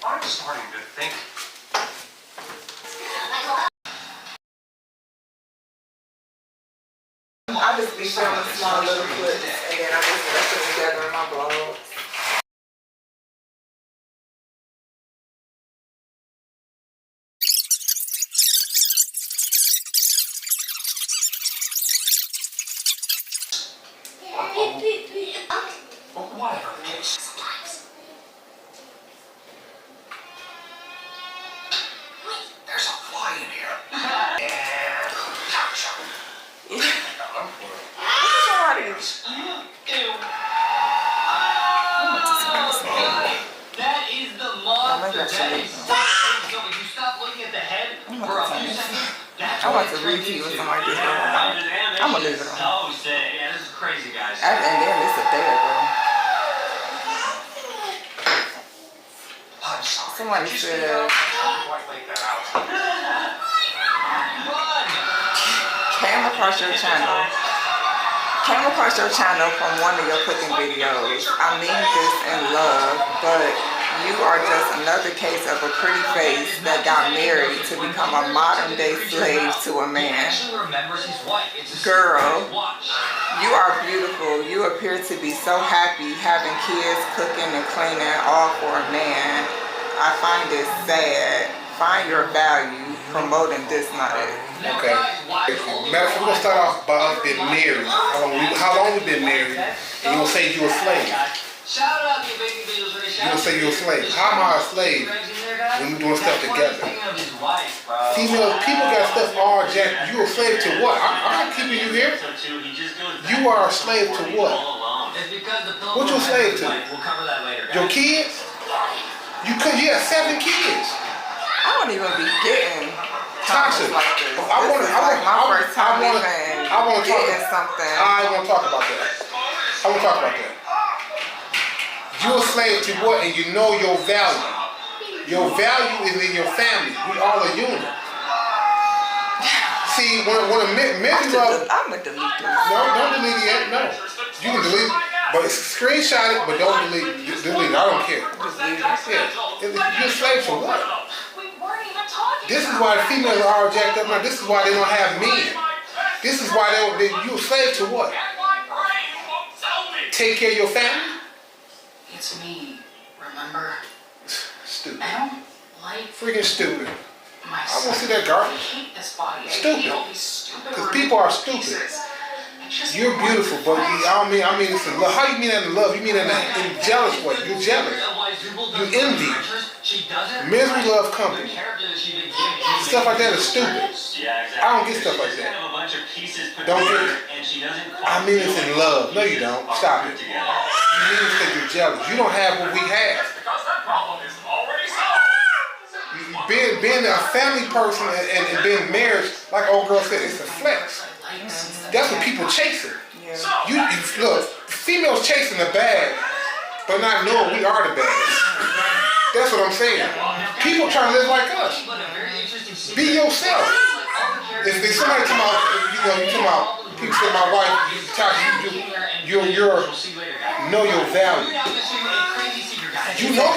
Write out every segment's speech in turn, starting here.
I'm starting to think. I just be filming small little clips and then I just put them together in my vlogs. Whatever. There's a fly in here. And That is the monster. That is so if you stop looking at the head for a few seconds, that's I want to repeat with somebody this way. I'm gonna leave it on. So sick. Yeah, this is crazy, guys. And then it's a there, bro. I'm sorry. Somebody said, came across your channel from one of your cooking videos. I mean this in love, but you are just another case of a pretty face that got married to become a modern day slave to a man. Girl, you are beautiful. You appear to be so happy having kids, cooking and cleaning, all for a man. I find it sad. Find your value promoting this night. Okay. Matter of fact, we're gonna start off by us being married. How long we been married? And you gonna say you a slave? You gonna say you a slave? How am I a slave when we doing stuff together? Female people got stuff all jacked. You a slave to what? I'm not keeping you here. You are a slave to what? What you a slave to? Your kids? You have 7 kids. I don't even be getting Tasha, like this. I want to something. I want to talk about that. You're a slave to what? And you know your value. Your value is in your family. We all a unit. See, when a man love, I'm gonna delete this. no, don't delete it yet. No, you can delete it, but screenshot it, but don't delete it. I don't care. Just leave it. Yeah. You're a slave to what? This is why females are all jacked up now. This is why they don't have men. This is why you're a slave to what? Take care of your family? It's me, remember? Stupid. I don't like Freaking stupid. myself. I won't see that garbage. I hate this body. Stupid. I hate all these stupid Because people are stupid. You're beautiful, but I mean it's in love. How you mean that in love? You mean that in jealous way. You're jealous. You envy. Misery love company. Stuff like that is stupid. I don't get stuff like that. Don't get it. I mean it's in love. No, you don't. Stop it. You mean it because you're jealous. You don't have what we have. Being a family person and being married, like old girl said, it's a flex. That's what people chasing. Yeah. Look, females chasing the bag, but not knowing we are the bags. That's what I'm saying. People trying to live like us. Be yourself. If somebody come out, you come out, people say my wife, you know your value. You know,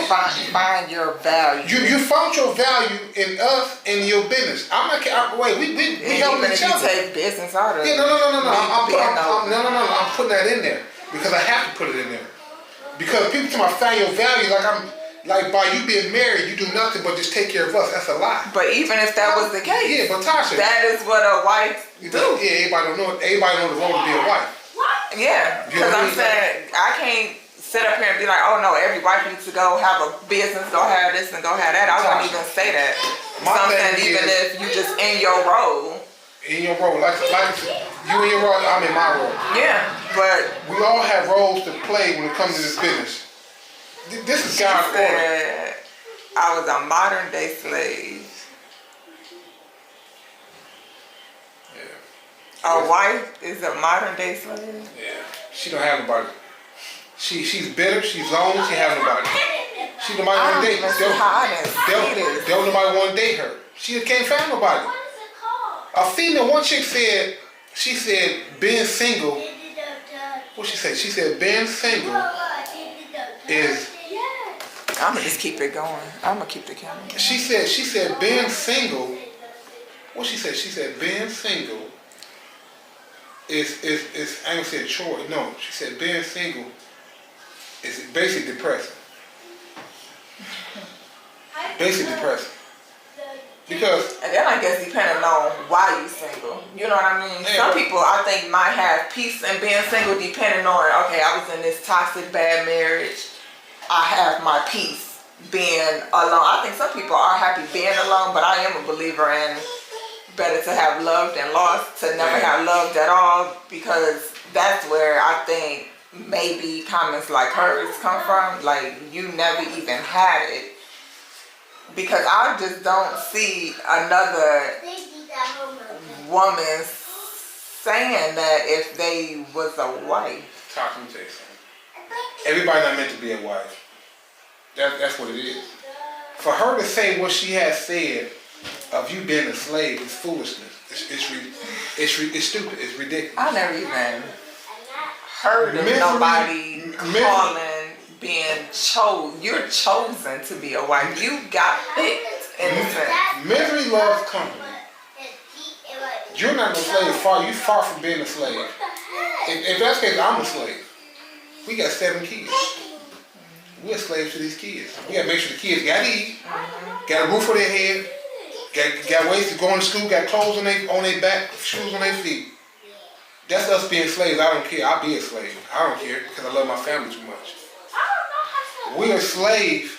find your value. You found your value in us and your business. I'm not. Wait, we helping each other. You take business out of it. Yeah, no. I'm putting that in there because I have to put it in there because people tell me I found your value like by you being married, you do nothing but just take care of us. That's a lie. But even if that was the case, yeah, but Tasha, that is what a wife do. Yeah, everybody know the role to be a wife. Yeah, because I'm saying I can't sit up here and be like, oh no, every wife needs to go have a business, go have this and go have that. I wouldn't even say that. Something even if you just in your role. In your role, like you in your role, I'm in my role. Yeah, but we all have roles to play when it comes to this business. This is God's order. I was a modern day slave. Yeah. A wife is a modern day slave? Yeah. She don't have nobody. She's bitter, she's lonely, she have nobody. She nobody want to date her. Don't nobody want to date her. She can't find nobody. A female, one chick said, she said, being single, what she said? She said, being single is I'm gonna just keep it going. I'm gonna keep the camera. She said being single. What she said? She said being single is I ain't gonna say a chore. No, she said being single is basically depressing. Basically depressing. Because and then I guess depending on why you single, you know what I mean. Some people I think might have peace in being single, depending on okay, I was in this toxic bad marriage. I have my peace being alone. I think some people are happy being alone, but I am a believer in better to have loved and lost to never have loved at all, because that's where I think maybe comments like hers come from. Like you never even had it. Because I just don't see another woman saying that if they was a wife. talk to me, tell you something. Everybody not meant to be a wife. That's what it is. For her to say what she has said of you being a slave is foolishness. It's stupid. It's ridiculous. I never even heard of nobody calling being chosen. You're chosen to be a wife. You got picked in a sense. Misery loves company. You're not no slave. You far from being a slave. If that's the case, I'm a slave. We got 7 kids. We're slaves to these kids. We gotta make sure the kids got to eat, got a roof over their head, got ways to go to school, got clothes on their back, shoes on their feet. That's us being slaves. I don't care. I'll be a slave. I don't care because I love my family too much. We're slaves.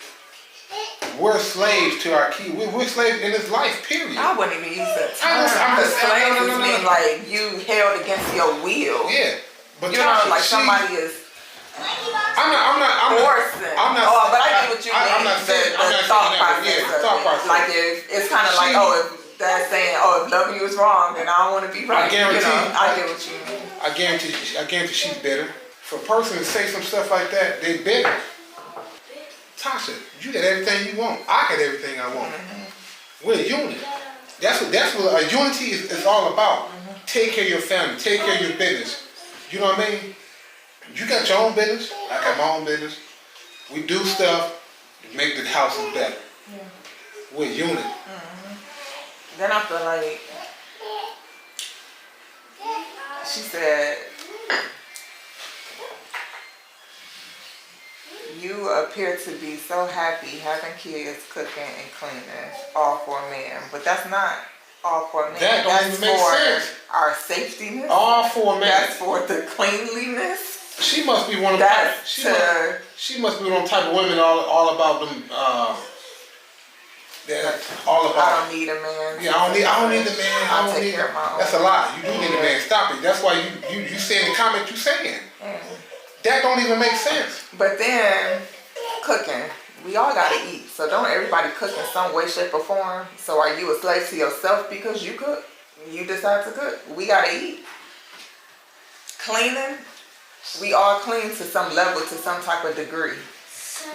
We're slaves to our kids. We're slaves in this life, period. I wouldn't even use that term. Because slaves mean like you held against your will. Yeah. But you know, like somebody is I'm forcing. But I get what you mean. I'm not saying that. Yeah, thought process. Like if it's kind of like, if that's saying, if loving you is wrong, then I don't want to be right. I guarantee. I get what you mean. I guarantee she's bitter. For a person to say some stuff like that, they bitter. Tasha, you got everything you want. I got everything I want. We're a unit. That's what a unity is all about. Take care of your family. Take care of your business. You know what I mean? You got your own business. I got my own business. We do stuff to make the houses better. We're a unit. Then I feel like she said, you appear to be so happy having kids, cooking, and cleaning, all for men. But that's not all for men. That don't even make sense. Our safetyness. All for men. That's for the cleanliness. She must be one of she must be one type of women all about them. All about. I don't need a man. Yeah, I don't need a man. I take care of my own. That's a lie. You do need a man. Stop it. That's why you saying the comment you saying. That don't even make sense. But then, cooking. We all gotta eat. So don't everybody cook in some way, shape, or form. So are you a slave to yourself because you cook? You decide to cook. We gotta eat. Cleaning. We all clean to some level, to some type of degree.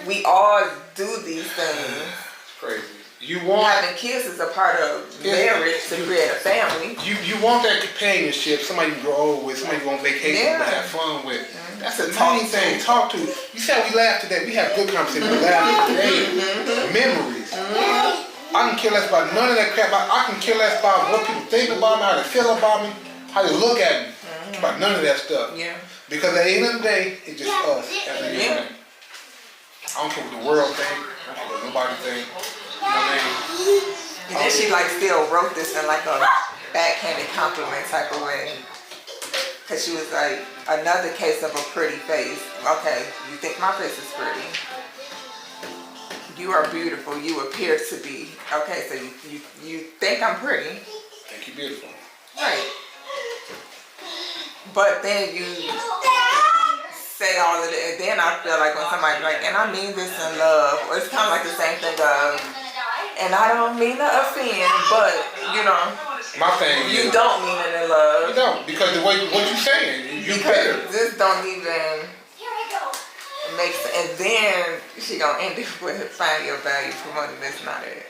We all do these things. It's crazy. Having kids is a part of marriage to create a family. You want that companionship, somebody you grow old with, somebody you go on vacation to have fun with. That's the main thing. Talk to. You said we laughed today. We have good conversation. We laughed today. Memories. I can care less about none of that crap. I can care less about what people think about me, how they feel about me, how they look at me. About none of that stuff. Yeah. Because at the end of the day, it's just us as a unit. I don't care what the world think. I don't care what nobody think. You know what I mean? And then she still wrote this in a backhanded compliment type of way. Cause she was like, another case of a pretty face. Okay, you think my face is pretty. You are beautiful. You appear to be. Okay, so you think I'm pretty. Think you're beautiful. Right. But then you say all of it, and then I feel like when somebody's like, and I mean this in love, or it's kind of like the same thing of, and I don't mean to offend, but my thing you don't mean it in love. You don't, because the way what you saying, you better. This don't even make sense. And then she gonna end it with find your value, promoting this, not it.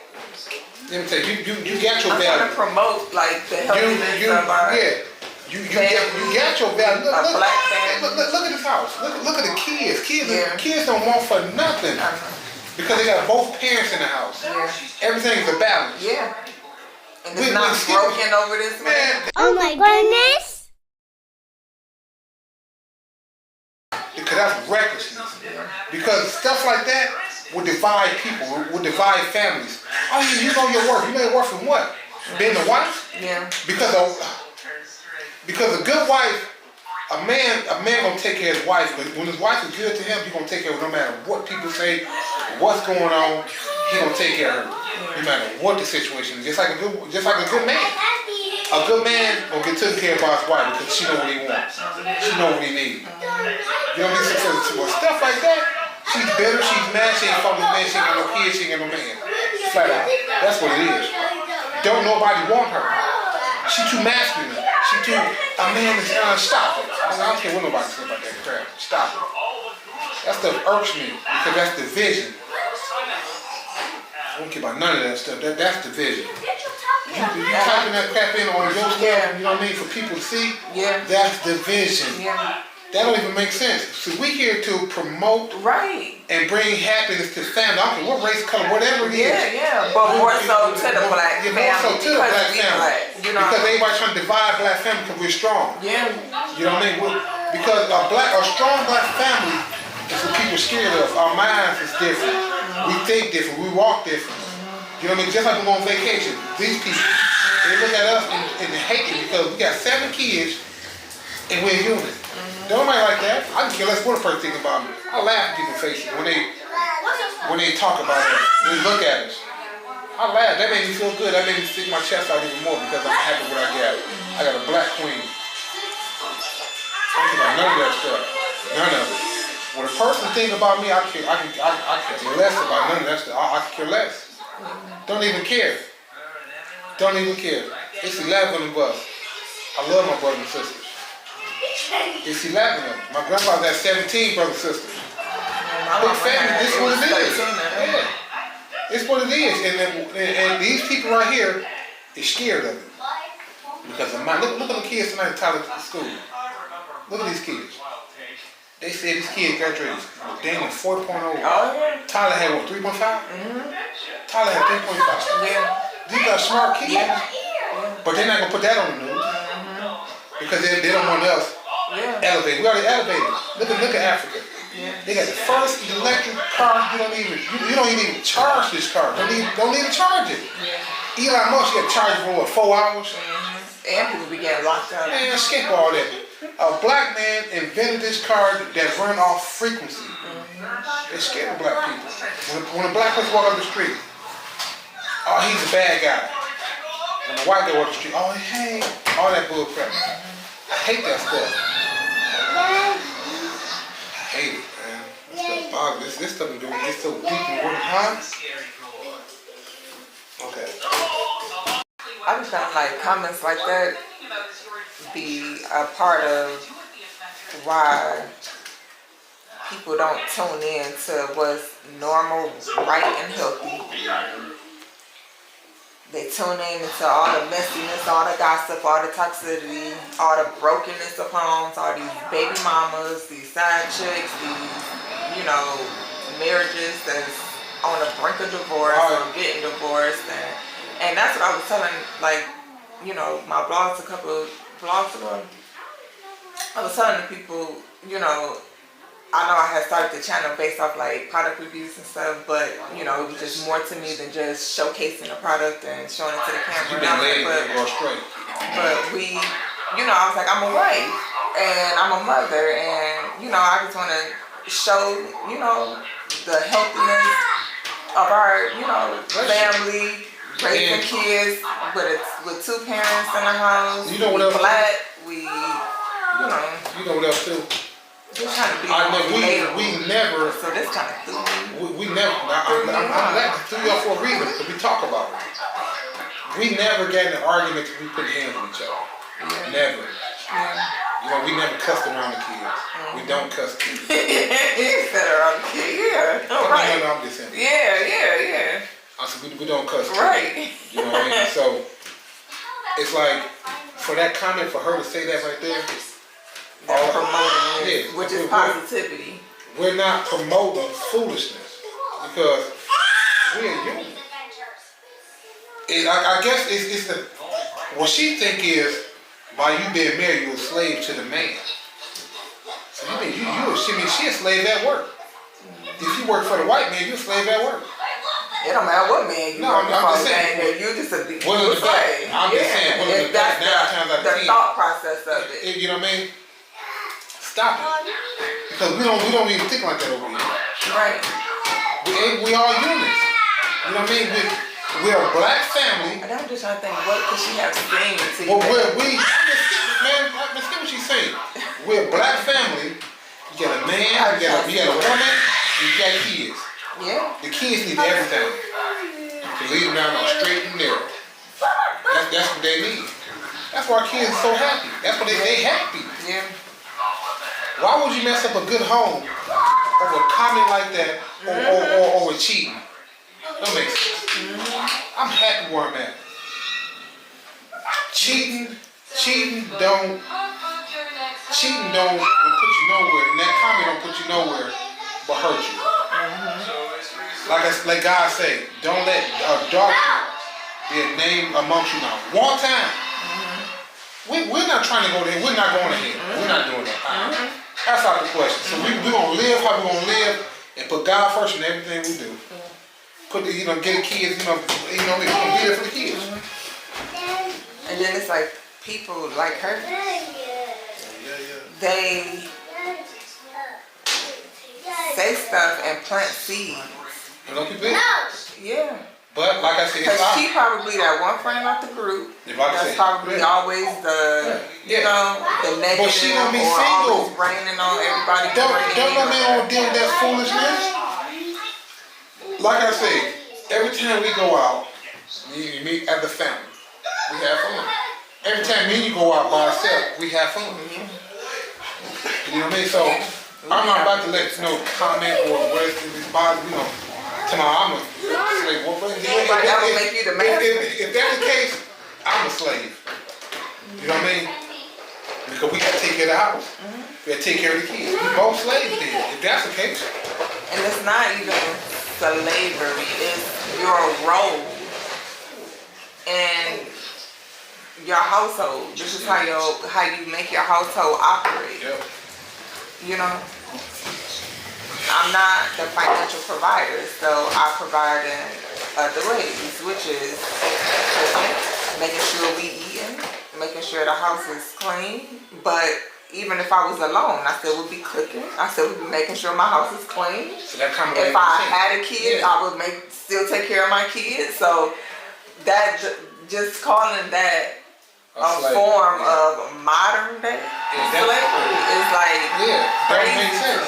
Let me tell you, you got your value. I'm trying to promote the healthiness of our. Yeah. You got your value. Look at this house. Look at the kids. Kids don't want for nothing. Because they got both parents in the house. Yeah. Everything's a balance. Yeah. And it's We- not we- broken over this man. Oh my goodness! Because that's recklessness. Because stuff like that will divide people, will divide families. Oh, you know your worth. You know your worth from what? Being a wife? Yeah. Because a good wife, a man gonna take care of his wife. But when his wife is good to him, he gonna take care of her no matter what people say, what's going on. He gonna take care of her, no matter what the situation is. Just like a good man. A good man gonna get taken care of by his wife because she know what he wants. She know what he needs. You know what I mean? So stuff like that. She's bitter. She's mad. She ain't fucking man. She ain't got no kids. She ain't got no man. Flat out. That's what it is. Don't nobody want her. She too masculine. She too. A man is stop it. I don't care what nobody says about that crap. Stop it. That stuff irks me because that's division. I don't care about none of that stuff. That's division. You typing that crap in on your stuff, you know what I mean, for people to see. Yeah. That's division. Yeah. That don't even make sense. So we here to promote Right. and bring happiness to family. I don't care what race, color, whatever it is. Yeah. But more so to the black Yeah, family. more so to the because black we family. black, you know. Because everybody's trying to divide black family because we're strong. Yeah. You know what I mean? Because a strong black family is what people scared of. Our minds is different. We think different. We walk different. You know what I mean? Just like we go on vacation. These people, they look at us and hate it because we got 7 kids and we're human. Don't nobody like that. I can care less what a person think about me. I laugh at people's faces when they talk about us, when they look at us. I laugh. That made me feel good. That made me stick my chest out even more because I'm happy with what I got. I got a black queen. I don't care about none of that stuff. None of it. When a person think about me, I care less about none of that stuff. I care less. Don't even care. Don't even care. It's 11 of us. I love my brothers and sisters. It's 11 of them. My grandfather had 17 brothers and sisters. Big family, this is what it is. Yeah. It's what it is. And these people right here is scared of it. Because of mine. Look at the kids tonight in Tyler school. Look at these kids. They said these kids graduated Daniel 4.0. Oh, yeah. Tyler had what, 3.5? Tyler had 3.5. Yeah. These are smart kids. Yeah. But they're not going to put that on the news. Because they don't want us elevated. We already elevated. Look at Africa. Yeah. They got the first electric car. You don't even charge this car. Don't even charge it. Yeah. Elon Musk got charged for what, 4 hours? And people be getting locked up. Man, skip all that. A black man invented this car that run off frequency. They scared of black people. When a black person walk up the street, oh, he's a bad guy. When a white guy walk the street, oh, hey, all that bull crap. I hate that stuff. I hate it, man. This stuff bothers. This stuff is doing get so deep and work, huh? Okay. I just found like comments like that be a part of why people don't tune in to what's normal, right, and healthy. They tune in into all the messiness, all the gossip, all the toxicity, all the brokenness of homes, all these baby mamas, these side chicks, these, marriages that's on the brink of divorce or getting divorced. And that's what I was telling, my blogs a couple of blogs ago. I was telling the people, I know I had started the channel based off product reviews and stuff, but it was just more to me than just showcasing the product and showing it to the camera. But we, I was like, I'm a wife and I'm a mother, and I just want to show, the healthiness of our, family, raising kids with 2 parents in the house. You know what else? Black, You know what else too? Just trying to be we never. So this kind of threw me. We never. I'm glad to threw you off for a reason because we talk about it. We never got in an argument because we put hands on each other. Never. Yeah. We never cussed around the kids. We don't cuss kids. Instead around the kid, yeah. No, Right. I'm just saying. Yeah. I said we don't cuss kids. Right. You know what I mean? So it's like for that comment, for her to say that right there. Promoting it, which is positivity. We're not promoting foolishness. because we're human. I guess it's the what she think is by you being married, you're a slave to the man. So you mean she a slave at work. If you work for the white man, you're a slave at work. It don't matter what man you work for. I'm just saying. You're just a slave. I'm just saying. If that's 9 times out of 10. The thought process of it. You know what I mean? Stop it. Because we don't even think like that over here. Right. We all humans. You know what I mean? We're a black family. And I'm just trying to think, what could she have seen to you? Well, let's see what she's saying. We're a black family. You got a man, you got a woman, you got kids. Yeah. The kids need everything to lead them down on straight and narrow. That's what they need. That's why our kids are so happy. That's why they happy. Yeah. Why would you mess up a good home over a comment like that or cheating? Don't make sense. I'm happy where I'm at. Cheating don't put you nowhere, and that comment don't put you nowhere but hurt you. Like God say, don't let darkness be a name amongst you now. One time. We're not trying to go there. We're not going ahead. We're not doing that. That's out the question. So we're gonna live how we're gonna live and put God first in everything we do. Get the kids, we're gonna be there for the kids. And then it's like people like her. They say stuff and plant seeds. Yeah. But like I said, because she probably that one friend off the group. That's probably always the the negative but she gonna be or single. Always raining on everybody. Don't let me on deal with that foolishness. Like I said, every time we go out, we meet as a family, we have fun. Every time me and you go out by ourselves, we have fun. You know what I mean? So I'm not about to let comment or what's in this body, I'm a slave. That would make you the man. If that's the case, I'm a slave. You know what I mean? Because we gotta take care of the house. We gotta take care of the kids. We both slaves then, if that's the case. And it's not even slavery, it's your role in your household. This is how you make your household operate. Yep. You know? I'm not the financial provider, so I provide in other ways, which is making sure we eating, making sure the house is clean. But even if I was alone, I still would be cooking. I still would be making sure my house is clean. So that kind of if I had a kid, I would still take care of my kids. So that just calling that a form of modern day slavery is like crazy. Makes sense.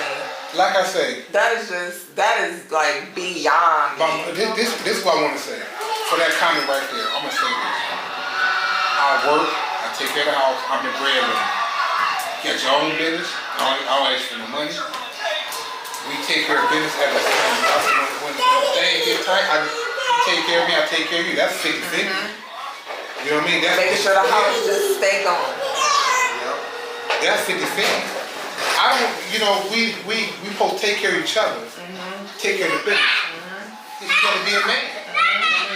Like I say, that is like beyond me. This is what I want to say. For that comment right there, I'm gonna say this. I work, I take care of the house, I'm the breadwinner. Get your own business, I don't ask for no money. We take care of business as a family. When things get tight, you take care of me, I take care of you. That's 50-50. You know what I mean? That's making sure the house just stay going. That's 50-50. I don't, we supposed to take care of each other, take care of the business. You gotta be a man.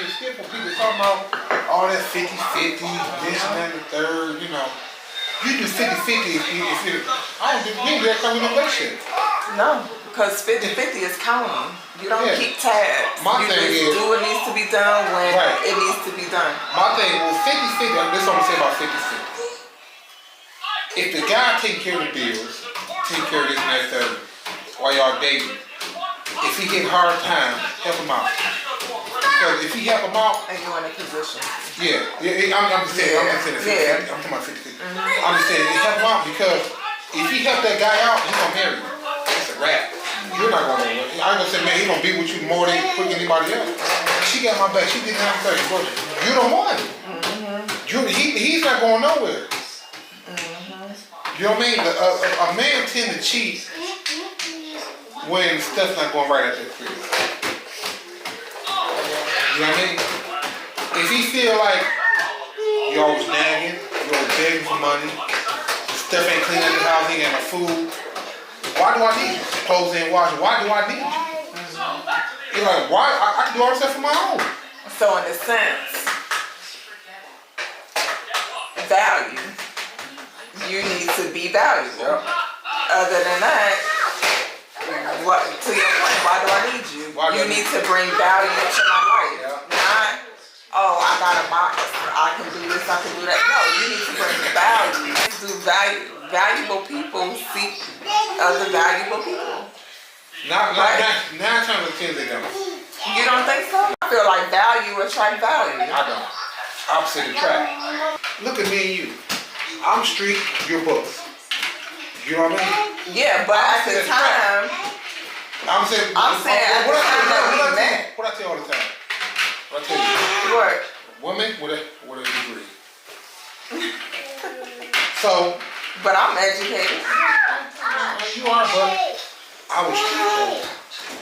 It's different. People talking about all that 50-50, this and that and the third, You do 50-50 if you, I don't do, we ain't that kind of relationship. No, because 50-50 is counting. You don't keep tabs. My thing is, do what needs to be done when it needs to be done. My thing was 50-50, this is what I'm saying about 50-50. If the guy taking care of the bills, take care of this and that third, while y'all dating, if he get hard time, help him out. Because if he help him out, and you're in a position. I'm just saying, I'm talking about 50-50. I'm just saying, help him out because if he help that guy out, he's gonna marry you. It's a wrap. You're not gonna. I ain't gonna say, man, he gonna be with you more than quick anybody else. She got my back. She did that thing. You're the one. He's not going nowhere. You know what I mean? A man tend to cheat when stuff's not going right at the crib. You know what I mean? If he feel like you always nagging, you always begging for money, stuff ain't clean at the house, he ain't got no food, why do I need you? Clothes ain't washing, why do I need you? You're like, why? I can do all this stuff for my own. So in a sense, value. You need to be valued. Yep. Other than that, what? To your point, why do I need you? Why do You I need need to bring value into my life. Yeah. Not, oh, I got a box. I can do this. I can do that. No, you need to bring value. Do valuable people seek other valuable people. Nine Right? times out of 10 they don't. You don't think so? I feel like value attract value. I don't. Opposite attract. Look at me and you. I'm street, you're books. You know what I mean? Yeah, but at the time, I'm saying at the time that we met. What I tell you all the time? What I tell you? What? Women with a degree. So. But I'm educated. You are, but I was street.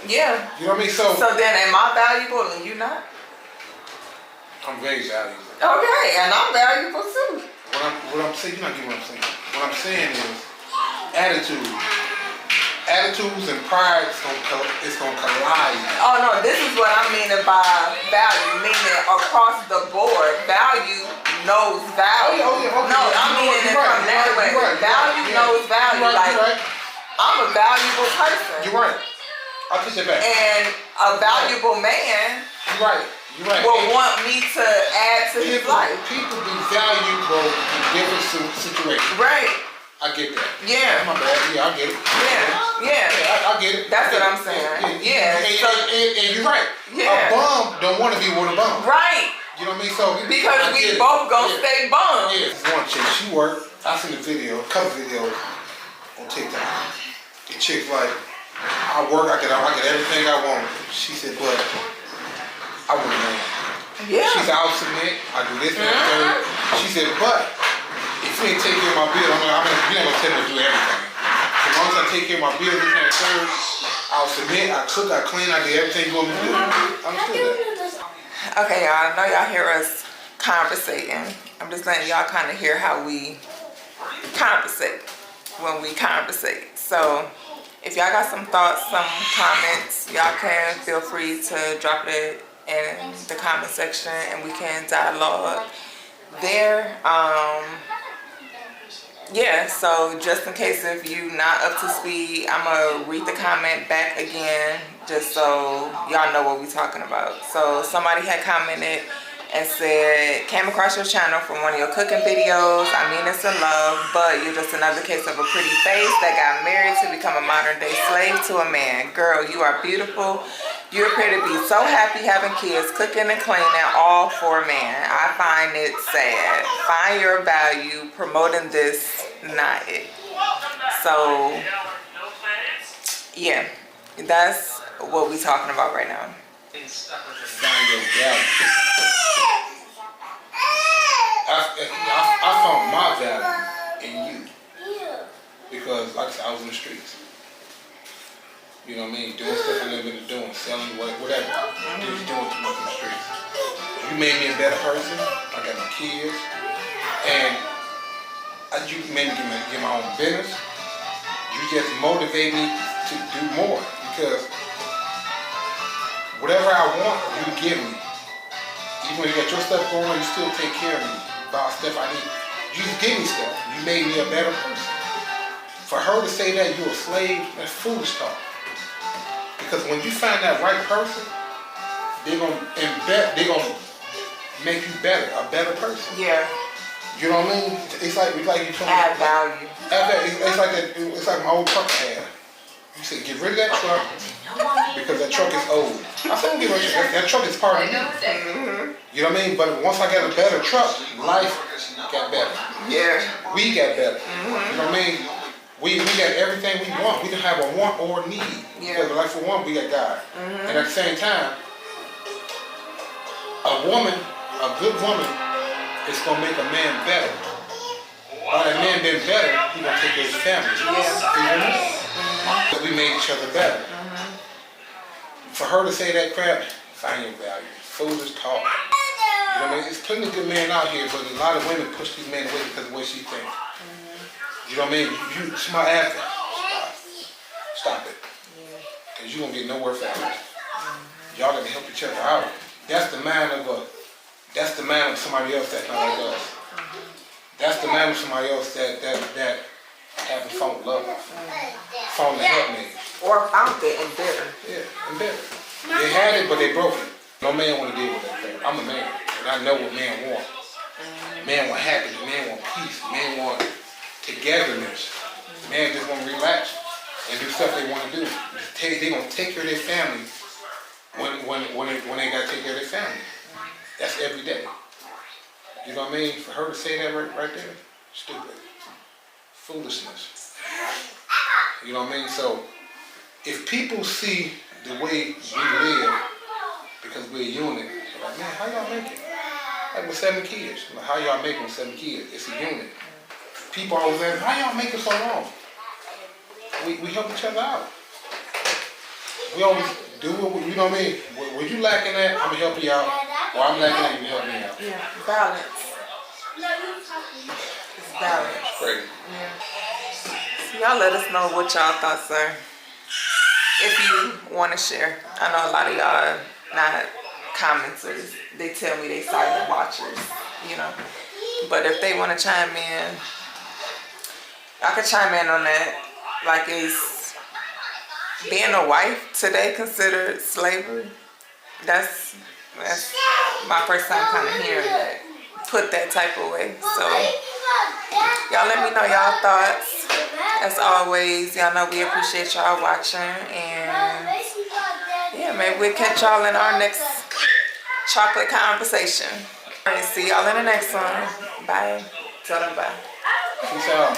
Yeah. You know what I mean? So then am I valuable and you not? I'm very valuable. Okay, and I'm valuable too. What I'm saying, you're not getting what I'm saying. What I'm saying is attitude. Attitudes and pride is gonna collide. Oh no, this is what I mean by value, meaning across the board. Value knows value. Oh, yeah, okay. No, I mean it from that way. Value knows value. Like, I'm a valuable person. You're right. I'll take that back. And a valuable man You're right. will want me to add to his life. People be valuable in different situations. Right. I get that. Yeah. My bad. Yeah, I get it. Yeah. I get it. That's what I'm saying. Yeah. And you're right. Yeah. A bum don't want to be with a bum. Right. You know what I mean? So Because we both gonna stay bums. Yeah. One chick, she worked. I seen a couple videos on TikTok. The chick's like, I work, I get everything I want. She said, but I want a man. Yeah. She said, I'll submit, I do this and that. She said, but if you ain't take care of my bill, you ain't gonna tell me to do everything. As long as I take care of my bill, this and that, third, I'll submit, I cook, I clean, I do everything you want me to do. I understood that. Okay, y'all, I know y'all hear us conversating. I'm just letting y'all kind of hear how we conversate when we conversate. So if y'all got some thoughts, some comments, y'all can feel free to drop it in the comment section and we can dialogue there. Yeah, so just in case if you not up to speed, I'm gonna read the comment back again just so y'all know what we talking about. So somebody had commented and said, came across your channel from one of your cooking videos. I mean it's in love, but you're just another case of a pretty face that got married to become a modern day slave to a man. Girl, you are beautiful. You appear to be so happy having kids, cooking and cleaning, all for a man. I find it sad. Find your value, promoting this, not it. So, yeah, that's what we talking about right now. Find your value. I found my value in you. Because, like I said, I was in the streets. You know what I mean? Doing stuff I never been doing, selling, whatever. Just doing too much in the streets. You made me a better person. I got my kids. And you made me get my own business. You just motivate me to do more. Because whatever I want, you give me. Even when you got your stuff going on, you still take care of me. About stuff I need. You just give me stuff. You made me a better person. For her to say that you're a slave, that's foolish talk. Because when you find that right person, they're gonna make you better, a better person. Yeah. You know what I mean? It's like you told me. Add value. It's like that. It's like my old truck I had. You said get rid of that truck because that truck is old. I said don't get rid of that truck is part of me. You know what I mean? But once I got a better truck, life got better. Yeah. We got better. You know what I mean? We got everything we want. We don't have a want or a need. Yeah. Because like for one, we got God. And at the same time, a good woman is gonna make a man better. By that man being better, he gonna take care of his family. Yeah. We made each other better. For her to say that crap, find your value. Foolish talk. You know what I mean? There's plenty of good men out here, but a lot of women push these men away because of the way she thinks. You know what I mean? You somebody after. Stop it. Because you won't get nowhere fast. Y'all gotta help each other out. That's the mind of somebody else that's not like us. That's the mind of somebody else that haven't found love, found the helpmate. Or found it and bitter. Yeah, and better. They had it, but they broke it. No man want to deal with that thing. I'm a man, and I know what men want. Man want happiness, man want peace, man want togetherness. Man just want to relax and do stuff they want to do. They gonna take care of their family when they gotta take care of their family. That's every day. You know what I mean? For her to say that right there, stupid. Foolishness. You know what I mean? So if people see the way we live, because we're a unit, they're like, man, how y'all make it? Like with 7 kids. Like, how y'all make it with 7 kids? It's a unit. People always ask, how y'all make it so long? We help each other out. We always do what you know what I mean? When you lacking that, I'm gonna help you out. Or I'm lacking that, you can help me out. Yeah, balance. It's balance. Crazy. Yeah. So y'all let us know what y'all thoughts are. If you want to share. I know a lot of y'all are not commenters. They tell me they silent watchers, you know. But if they want to chime in, I could chime in on that. Like, is being a wife today considered slavery? That's my first time kind of hearing that, put that type of way. So y'all let me know y'all thoughts. As always, y'all know we appreciate y'all watching, and yeah, maybe we'll catch y'all in our next chocolate conversation. All right, see y'all in the next one. Bye. Tell them bye. Peace out.